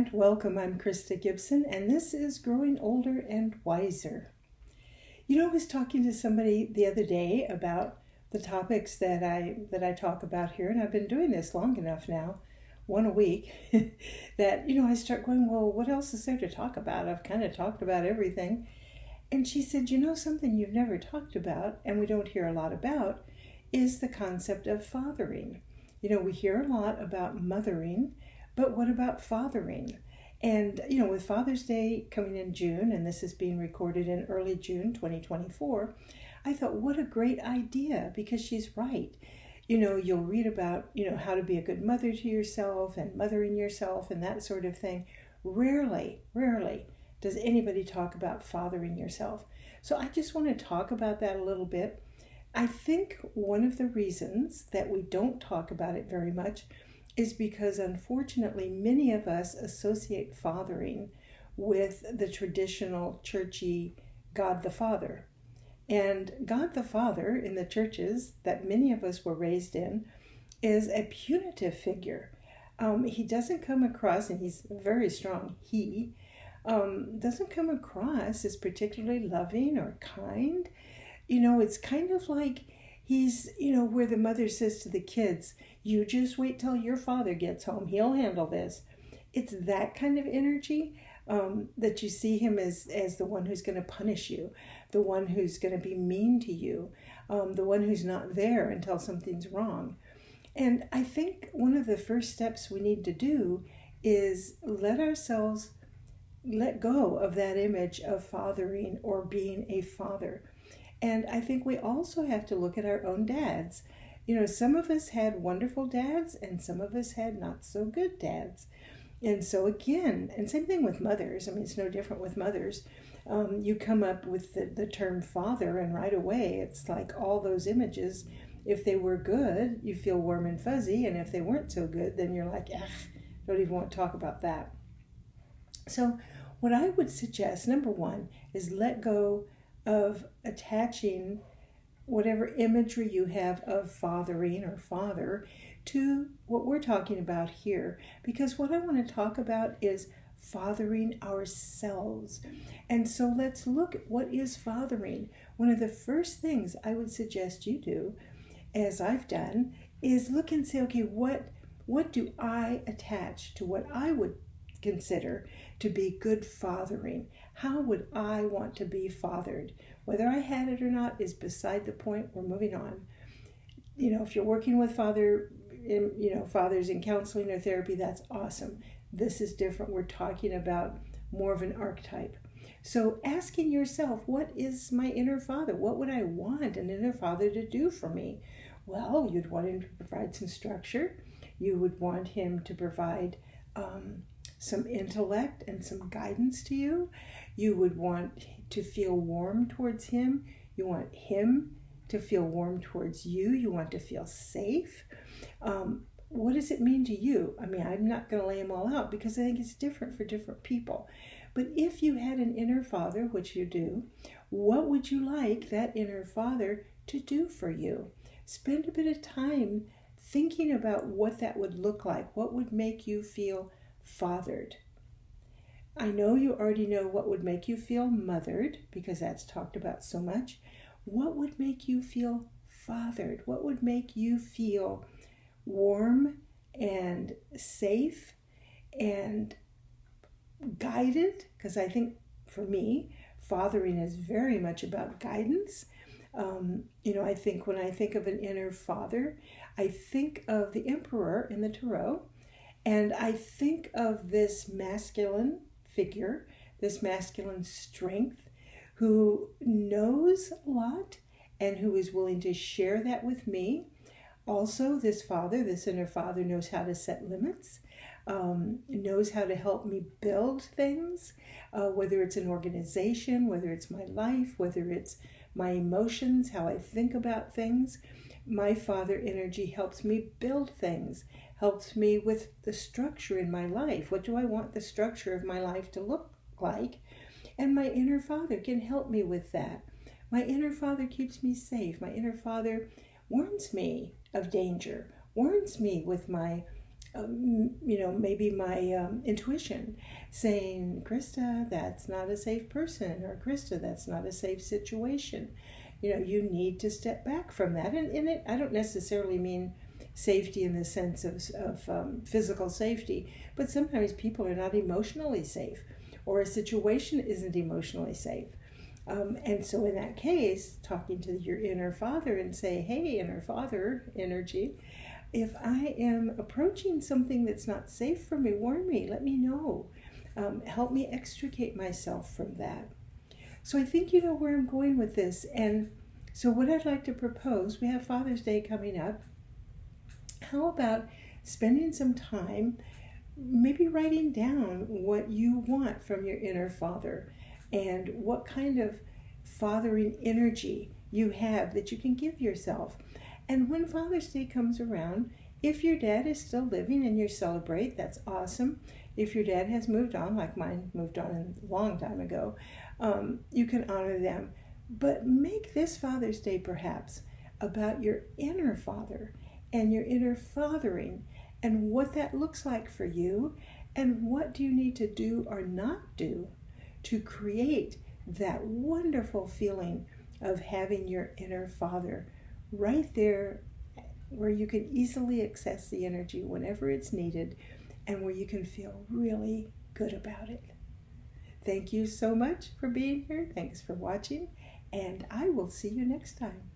and welcome. I'm Krista Gibson, and this is Growing Older and Wiser. I was talking to somebody the other day about the topics that I talk about here, and I've been doing this long enough now, one a week, that, I start going, well, what else is there to talk about? I've kind of talked about everything. And she said, something you've never talked about, and we don't hear a lot about, is the concept of fathering. We hear a lot about mothering, but what about fathering? And, with Father's Day coming in June, and this is being recorded in early June 2024, I thought, what a great idea, because she's right. You'll read about, how to be a good mother to yourself and mothering yourself and that sort of thing. Rarely does anybody talk about fathering yourself. So I just want to talk about that a little bit. I think one of the reasons that we don't talk about it very much is because, unfortunately, many of us associate fathering with the traditional churchy God the Father. And God the Father in the churches that many of us were raised in is a punitive figure. He doesn't come across, and he's very strong, doesn't come across as particularly loving or kind. It's kind of like he's, where the mother says to the kids, you just wait till your father gets home. He'll handle this. It's that kind of energy that you see him as the one who's going to punish you, the one who's going to be mean to you, the one who's not there until something's wrong. And I think one of the first steps we need to do is let go of that image of fathering or being a father. And I think we also have to look at our own dads. Some of us had wonderful dads and some of us had not so good dads. And so again, and same thing with mothers. It's no different with mothers. You come up with the term father and right away it's like all those images. If they were good, you feel warm and fuzzy. And if they weren't so good, then you're like, don't even want to talk about that. So what I would suggest, number one, is let go of attaching whatever imagery you have of fathering or father to what we're talking about here. Because what I want to talk about is fathering ourselves. And so let's look at what is fathering. One of the first things I would suggest you do, as I've done, is look and say, okay, what do I attach to what I would consider to be good fathering? How would I want to be fathered? Whether I had it or not is beside the point. We're moving on. If you're working with fathers in counseling or therapy, that's awesome. This is different. We're talking about more of an archetype. So asking yourself, what is my inner father? What would I want an inner father to do for me? Well, you'd want him to provide some structure. You would want him to provide some intellect and some guidance to you. You would want to feel warm towards him. You want him to feel warm towards you. You want to feel safe. What does it mean to you? I'm not going to lay them all out because I think it's different for different people. But if you had an inner father, which you do, what would you like that inner father to do for you? Spend a bit of time thinking about what that would look like. What would make you feel fathered? I know you already know what would make you feel mothered because that's talked about so much. What would make you feel fathered? What would make you feel warm and safe and guided? Because I think for me, fathering is very much about guidance. I think when I think of an inner father, I think of the emperor in the Tarot, and I think of this masculine figure, this masculine strength, who knows a lot and who is willing to share that with me. Also, this father, this inner father, knows how to set limits, knows how to help me build things, whether it's an organization, whether it's my life, whether it's my emotions, how I think about things. My father energy helps me build things, helps me with the structure in my life. What do I want the structure of my life to look like? And my inner father can help me with that. My inner father keeps me safe. My inner father warns me of danger, warns me with my maybe my intuition saying, Krista, that's not a safe person, or Krista, that's not a safe situation. You need to step back from that. And in it, I don't necessarily mean safety in the sense of physical safety, but sometimes people are not emotionally safe, or a situation isn't emotionally safe. And so in that case, talking to your inner father and say, hey, inner father energy, if I am approaching something that's not safe for me, warn me, let me know. Help me extricate myself from that. So I think you know where I'm going with this. And so what I'd like to propose, we have Father's Day coming up. How about spending some time maybe writing down what you want from your inner father and what kind of fathering energy you have that you can give yourself. And when Father's Day comes around, if your dad is still living and you celebrate, that's awesome. If your dad has moved on, like mine moved on a long time ago, you can honor them. But make this Father's Day perhaps about your inner father and your inner fathering and what that looks like for you, and what do you need to do or not do to create that wonderful feeling of having your inner father right there, where you can easily access the energy whenever it's needed and where you can feel really good about it. Thank you so much for being here. Thanks for watching, and I will see you next time.